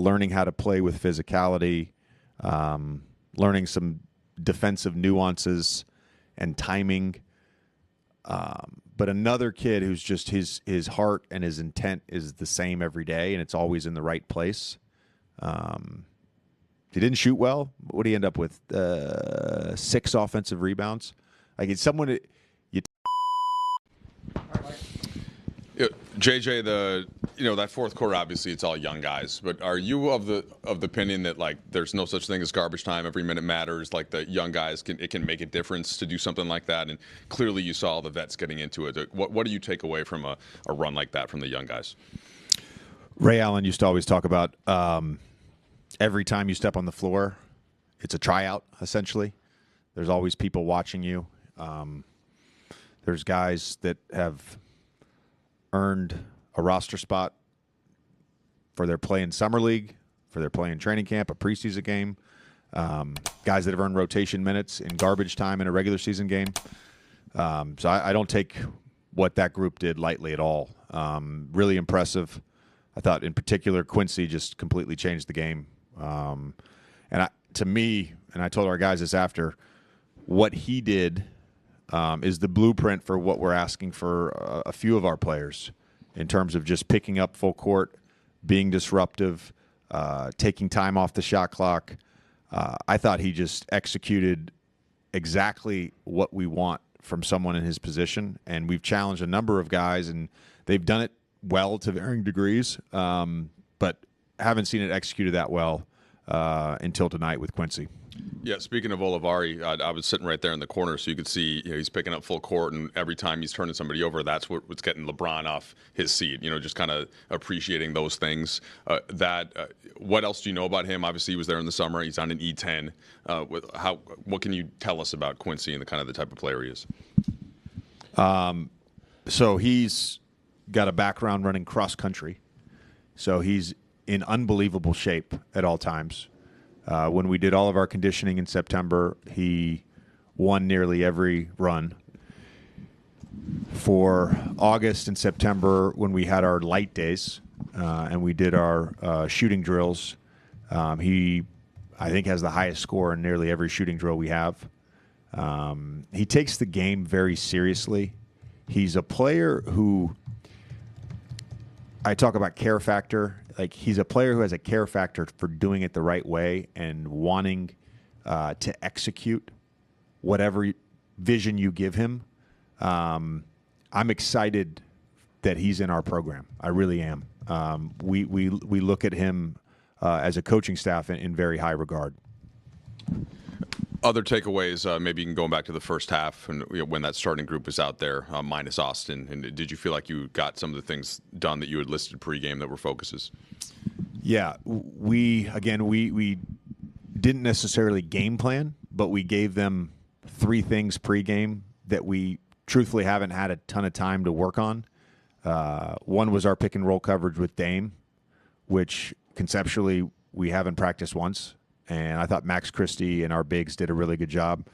learning how to play with physicality, learning some defensive nuances and timing. But another kid who's just his heart and his intent is the same every day, and it's always in the right place. He didn't shoot well. What did he end up with? 6 offensive rebounds. Like, it's someone that you. JJ, that fourth quarter, obviously it's all young guys, but are you of the opinion that, like, there's no such thing as garbage time, every minute matters, like the young guys can make a difference to do something like that? And clearly you saw the vets getting into it. What do you take away from a run like that from the young guys? Ray Allen used to always talk about every time you step on the floor, it's a tryout, essentially. There's always people watching you. There's guys that have earned a roster spot for their play in summer league, for their play in training camp, a preseason game, guys that have earned rotation minutes in garbage time in a regular season game. So I don't take what that group did lightly at all. Really impressive. I thought in particular Quincy just completely changed the game. To me, and I told our guys this after, what he did is the blueprint for what we're asking for a few of our players in terms of just picking up full court, being disruptive, taking time off the shot clock. I thought he just executed exactly what we want from someone in his position, and we've challenged a number of guys, and they've done it well to varying degrees, but haven't seen it executed that well until tonight with Quincy. Yeah, speaking of Olivari, I was sitting right there in the corner, so you could see he's picking up full court, and every time he's turning somebody over, that's what's getting LeBron off his seat. Just kind of appreciating those things. What else do you know about him? Obviously, he was there in the summer. He's on an E10. What can you tell us about Quincy and the type of player he is? So he's got a background running cross country, so he's in unbelievable shape at all times. When we did all of our conditioning in September, he won nearly every run. For August and September, when we had our light days and we did our shooting drills, he, I think, has the highest score in nearly every shooting drill we have. He takes the game very seriously. He's a player who, I talk about care factor. Like, he's a player who has a care factor for doing it the right way and wanting to execute whatever vision you give him. I'm excited that he's in our program. I really am. We look at him as a coaching staff in very high regard. Other takeaways, maybe you can go back to the first half and when that starting group was out there, minus Austin. And did you feel like you got some of the things done that you had listed pregame that were focuses? Yeah, we didn't necessarily game plan, but we gave them 3 things pregame that we truthfully haven't had a ton of time to work on. One was our pick and roll coverage with Dame, which conceptually we haven't practiced once. And I thought Max Christie and our bigs did a really good job.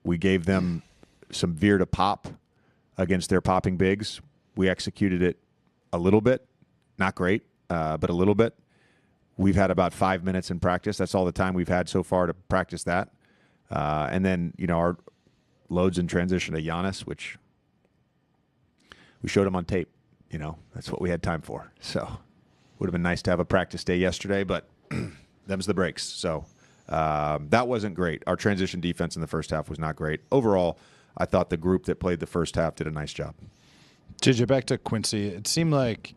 We gave them some veer to pop against their popping bigs. We executed it a little bit. Not great, but a little bit. We've had about 5 minutes in practice. That's all the time we've had so far to practice that. And then, our loads in transition to Giannis, which we showed him on tape. That's what we had time for. So would have been nice to have a practice day yesterday, but them's the breaks. So that wasn't great. Our transition defense in the first half was not great. Overall, I thought the group that played the first half did a nice job. JJ, back to Quincy. It seemed like,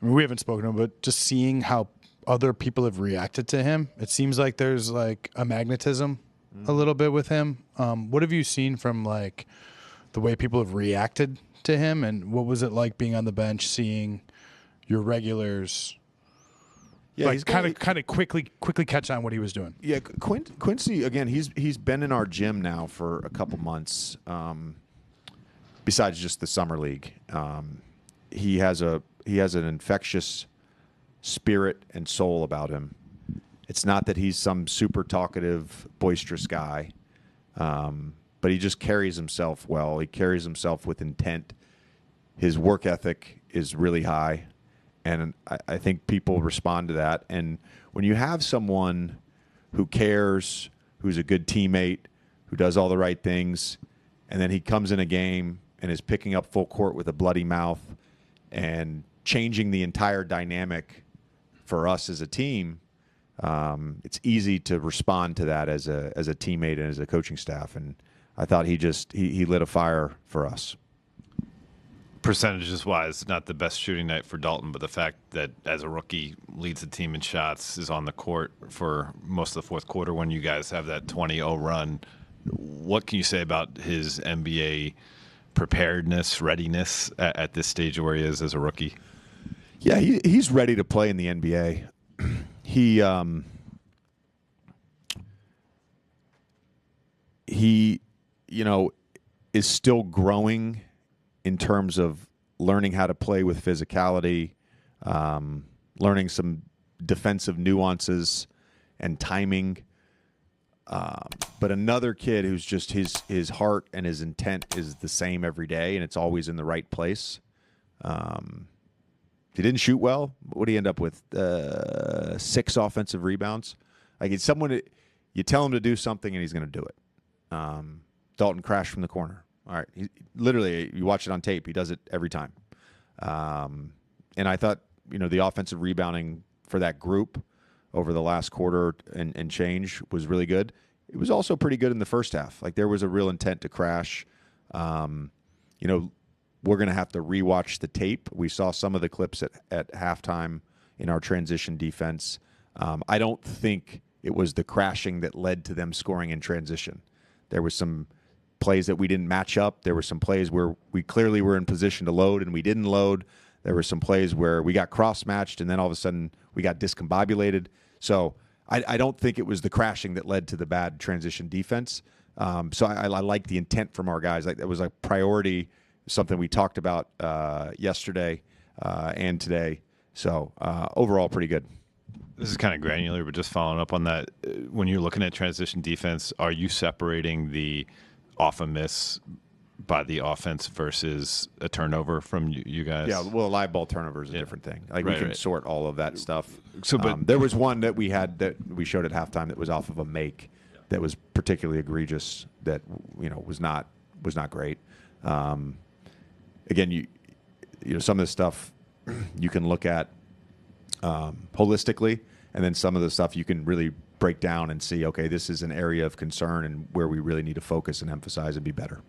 we haven't spoken to him, but just seeing how other people have reacted to him, it seems like there's like a magnetism a little bit with him. What have you seen from like the way people have reacted to him, and what was it like being on the bench, seeing your regulars? Yeah, like kind of quickly catch on what he was doing. Yeah, Quincy, again, he's been in our gym now for a couple months. Besides just the summer league, he has an infectious spirit and soul about him. It's not that he's some super talkative, boisterous guy, but he just carries himself well. He carries himself with intent. His work ethic is really high. And I think people respond to that. And when you have someone who cares, who's a good teammate, who does all the right things, and then he comes in a game and is picking up full court with a bloody mouth and changing the entire dynamic for us as a team, it's easy to respond to that as a teammate and as a coaching staff. And I thought he lit a fire for us. Percentages wise, not the best shooting night for Dalton, but the fact that as a rookie leads the team in shots, is on the court for most of the fourth quarter when you guys have that 20-0 run. What can you say about his NBA preparedness, readiness at this stage of where he is as a rookie? Yeah, he's ready to play in the NBA. He is still growing in terms of learning how to play with physicality, learning some defensive nuances and timing. But another kid who's just his heart and his intent is the same every day, and it's always in the right place. He didn't shoot well. What did he end up with? 6 offensive rebounds. Like, it's someone, you tell him to do something and he's going to do it. Dalton crashed from the corner. All right. Literally, you watch it on tape. He does it every time. And I thought, the offensive rebounding for that group over the last quarter and change was really good. It was also pretty good in the first half. Like, there was a real intent to crash. We're going to have to rewatch the tape. We saw some of the clips at halftime in our transition defense. I don't think it was the crashing that led to them scoring in transition. There was some plays that we didn't match up. There were some plays where we clearly were in position to load and we didn't load. There were some plays where we got cross-matched and then all of a sudden we got discombobulated. So I don't think it was the crashing that led to the bad transition defense. So I like the intent from our guys. Like, that was a priority, something we talked about yesterday and today. So overall, pretty good. This is kind of granular, but just following up on that, when you're looking at transition defense, are you separating the off a miss by the offense versus a turnover from you guys? Yeah, well, a live ball turnover is a different thing. Like, we can sort all of that stuff. So, but there was one that we had that we showed at halftime that was off of a make that was particularly egregious. That was not great. Again, some of the stuff you can look at holistically, and then some of the stuff you can really break down and see, okay, this is an area of concern and where we really need to focus and emphasize and be better.